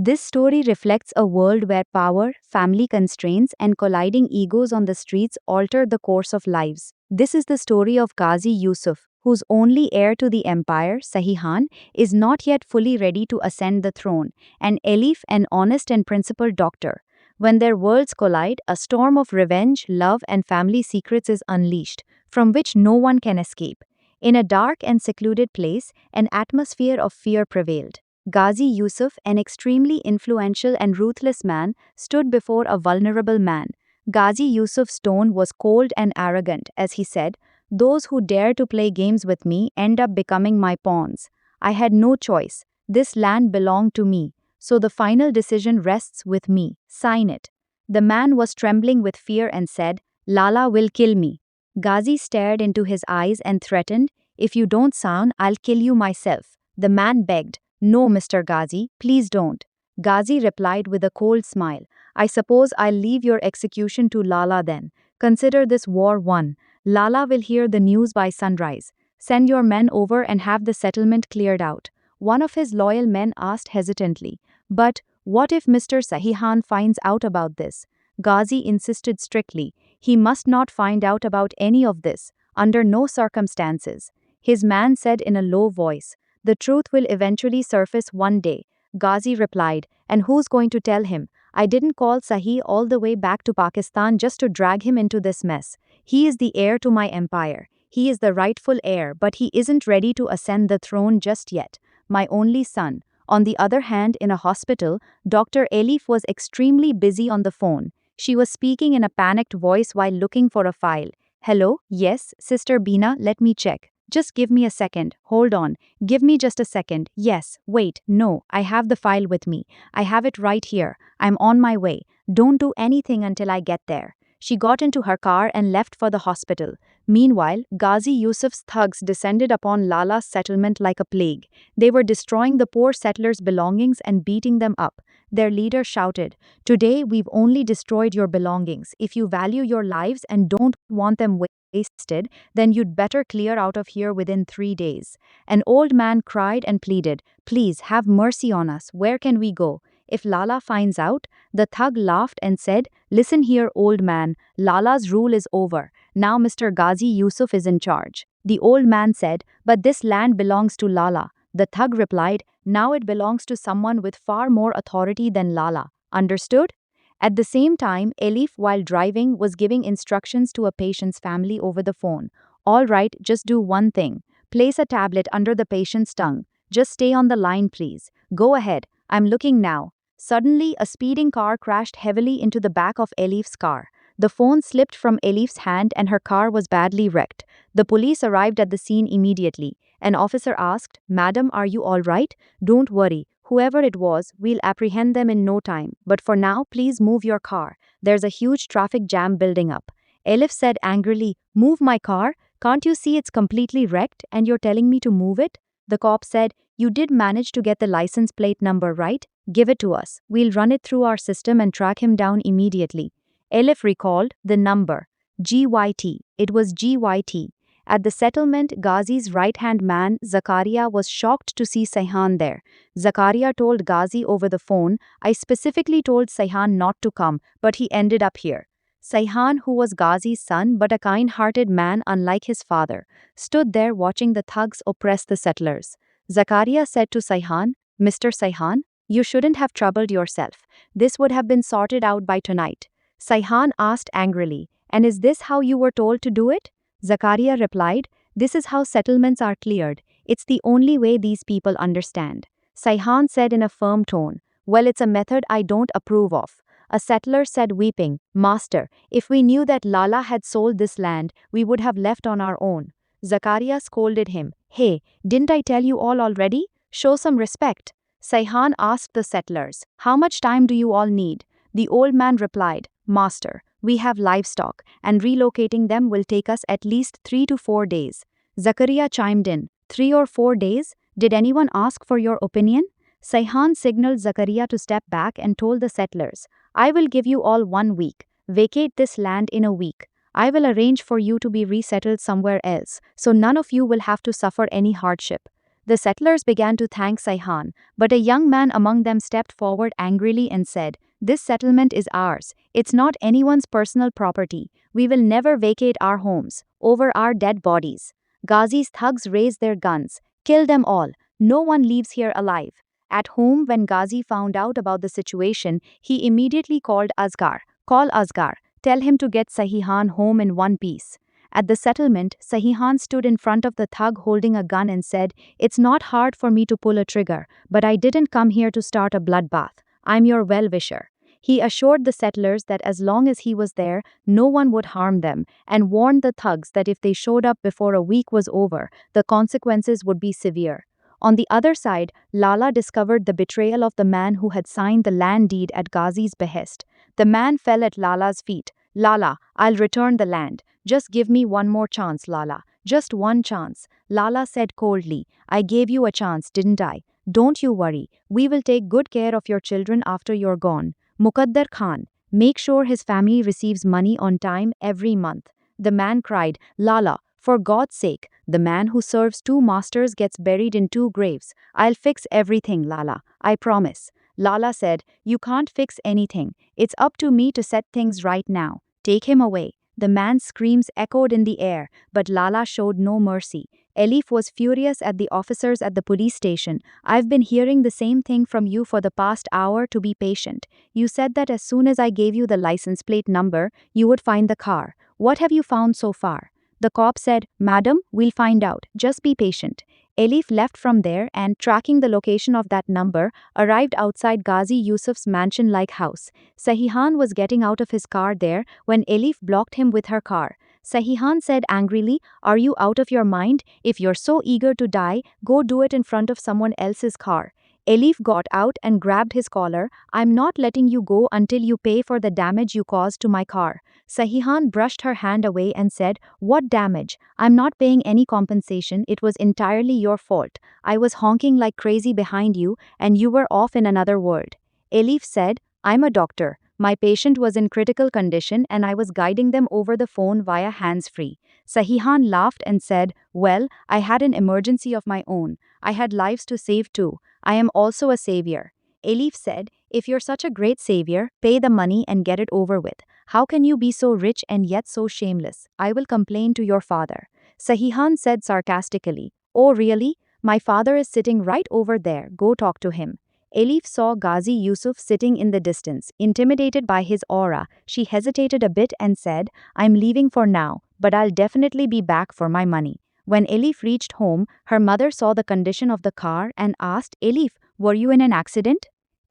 This story reflects a world where power, family constraints, and colliding egos on the streets alter the course of lives. This is the story of Ghazi Yusuf, whose only heir to the empire, Sahihan, is not yet fully ready to ascend the throne, and Elif, an honest and principled doctor. When their worlds collide, a storm of revenge, love, and family secrets is unleashed, from which no one can escape. In a dark and secluded place, an atmosphere of fear prevailed. Ghazi Yusuf, an extremely influential and ruthless man, stood before a vulnerable man. Ghazi Yusuf's tone was cold and arrogant as he said, "Those who dare to play games with me end up becoming my pawns. I had no choice. This land belonged to me, so the final decision rests with me. Sign it." The man was trembling with fear and said, "Lala will kill me." Ghazi stared into his eyes and threatened, "If you don't sign, I'll kill you myself." The man begged, "No, Mr. Ghazi, please don't." Ghazi replied with a cold smile, "I suppose I'll leave your execution to Lala then. Consider this war won. Lala will hear the news by sunrise. Send your men over and have the settlement cleared out." One of his loyal men asked hesitantly, "But what if Mr. Sahihan finds out about this?" Ghazi insisted strictly, "He must not find out about any of this, under no circumstances." His man said in a low voice, "The truth will eventually surface one day." Ghazi replied, "And who's going to tell him? I didn't call Sahi all the way back to Pakistan just to drag him into this mess. He is the heir to my empire. He is the rightful heir, but he isn't ready to ascend the throne just yet. My only son." On the other hand, in a hospital, Dr. Elif was extremely busy on the phone. She was speaking in a panicked voice while looking for a file. "Hello? Yes, Sister Bina, let me check. Just give me a second. Hold on. Give me just a second. Yes, wait, no, I have the file with me. I have it right here. I'm on my way. Don't do anything until I get there." She got into her car and left for the hospital. Meanwhile, Ghazi Yusuf's thugs descended upon Lala's settlement like a plague. They were destroying the poor settlers' belongings and beating them up. Their leader shouted, "Today we've only destroyed your belongings. If you value your lives and don't want them wasted, then you'd better clear out of here within 3 days." An old man cried and pleaded, "Please have mercy on us. Where can we go?" If Lala finds out, the thug laughed and said, "Listen here, old man, Lala's rule is over. Now Mr. Ghazi Yusuf is in charge." The old man said, "But this land belongs to Lala." The thug replied, "Now it belongs to someone with far more authority than Lala. Understood?" At the same time, Elif, while driving, was giving instructions to a patient's family over the phone. "All right, just do one thing. Place a tablet under the patient's tongue. Just stay on the line, please. Go ahead. I'm looking now." Suddenly, a speeding car crashed heavily into the back of Elif's car. The phone slipped from Elif's hand and her car was badly wrecked. The police arrived at the scene immediately. An officer asked, "Madam, are you all right?" "Don't worry. Whoever it was, we'll apprehend them in no time. But for now, please move your car. There's a huge traffic jam building up." Elif said angrily, "Move my car? Can't you see it's completely wrecked and you're telling me to move it?" The cop said, "You did manage to get the license plate number right? Give it to us. We'll run it through our system and track him down immediately." Elif recalled the number. GYT. It was GYT. At the settlement, Ghazi's right-hand man, Zakaria, was shocked to see Saihan there. Zakaria told Ghazi over the phone, "I specifically told Saihan not to come, but he ended up here." Saihan, who was Ghazi's son but a kind-hearted man unlike his father, stood there watching the thugs oppress the settlers. Zakaria said to Saihan, "Mr. Saihan, you shouldn't have troubled yourself. This would have been sorted out by tonight." Saihan asked angrily, "And is this how you were told to do it?" Zakaria replied, "This is how settlements are cleared. It's the only way these people understand." Saihan said in a firm tone, "Well, it's a method I don't approve of." A settler said weeping, "Master, if we knew that Lala had sold this land, we would have left on our own." Zakaria scolded him, "Hey, didn't I tell you all already? Show some respect." Saihan asked the settlers, "How much time do you all need?" The old man replied, "Master, we have livestock, and relocating them will take us at least 3 to 4 days." Zakaria chimed in, 3 or 4 days? Did anyone ask for your opinion?" Saihan signaled Zakaria to step back and told the settlers, "I will give you all 1 week. Vacate this land in a week. I will arrange for you to be resettled somewhere else, so none of you will have to suffer any hardship." The settlers began to thank Saihan, but a young man among them stepped forward angrily and said, "This settlement is ours. It's not anyone's personal property. We will never vacate our homes over our dead bodies." Ghazi's thugs raised their guns. "Kill them all. No one leaves here alive." At home, when Ghazi found out about the situation, he immediately called Asghar. "Call Asghar. Tell him to get Sahihan home in one piece." At the settlement, Sahihan stood in front of the thug holding a gun and said, "It's not hard for me to pull a trigger, but I didn't come here to start a bloodbath. I'm your well-wisher." He assured the settlers that as long as he was there, no one would harm them, and warned the thugs that if they showed up before a week was over, the consequences would be severe. On the other side, Lala discovered the betrayal of the man who had signed the land deed at Ghazi's behest. The man fell at Lala's feet. "Lala, I'll return the land. Just give me one more chance, Lala. Just one chance." Lala said coldly, "I gave you a chance, didn't I? Don't you worry. We will take good care of your children after you're gone." Muqaddar Khan, make sure his family receives money on time every month. The man cried, "Lala, for God's sake, the man who serves two masters gets buried in two graves. I'll fix everything, Lala. I promise." Lala said, "You can't fix anything. It's up to me to set things right now. Take him away." The man's screams echoed in the air, but Lala showed no mercy. Elif was furious at the officers at the police station. "I've been hearing the same thing from you for the past hour. To be patient. You said that as soon as I gave you the license plate number, you would find the car. What have you found so far?" The cop said, "Madam, we'll find out. Just be patient." Elif left from there and, tracking the location of that number, arrived outside Ghazi Yusuf's mansion-like house. Sahihan was getting out of his car there when Elif blocked him with her car. Sahihan said angrily, "Are you out of your mind? If you're so eager to die, go do it in front of someone else's car." Elif got out and grabbed his collar. "I'm not letting you go until you pay for the damage you caused to my car." Sahihan brushed her hand away and said, "What damage? I'm not paying any compensation. It was entirely your fault. I was honking like crazy behind you, and you were off in another world." Elif said, "I'm a doctor. My patient was in critical condition and I was guiding them over the phone via hands-free." Sahihan laughed and said, "Well, I had an emergency of my own. I had lives to save too. I am also a savior." Elif said, "If you're such a great savior, pay the money and get it over with. How can you be so rich and yet so shameless? I will complain to your father." Sahihan said sarcastically, "Oh really? My father is sitting right over there. Go talk to him." Elif saw Ghazi Yusuf sitting in the distance. Intimidated by his aura, she hesitated a bit and said, "I'm leaving for now, but I'll definitely be back for my money." When Elif reached home, her mother saw the condition of the car and asked, "Elif, were you in an accident?"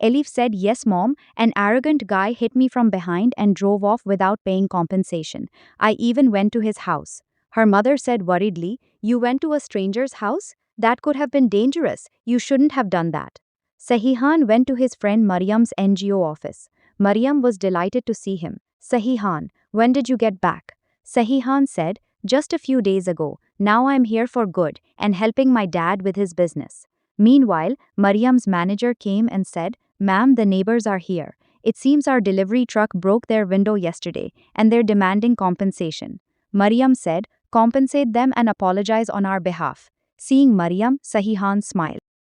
Elif said, "Yes, Mom. An arrogant guy hit me from behind and drove off without paying compensation. I even went to his house." Her mother said worriedly, "You went to a stranger's house? That could have been dangerous. You shouldn't have done that." Sahihan went to his friend Mariam's NGO office. Mariam was delighted to see him. "Sahihan, when did you get back?" Sahihan said, "Just a few days ago. Now I'm here for good and helping my dad with his business." Meanwhile, Mariam's manager came and said, "Ma'am, the neighbors are here. It seems our delivery truck broke their window yesterday and they're demanding compensation." Mariam said, "Compensate them and apologize on our behalf." Seeing Mariam, Sahihan smiled.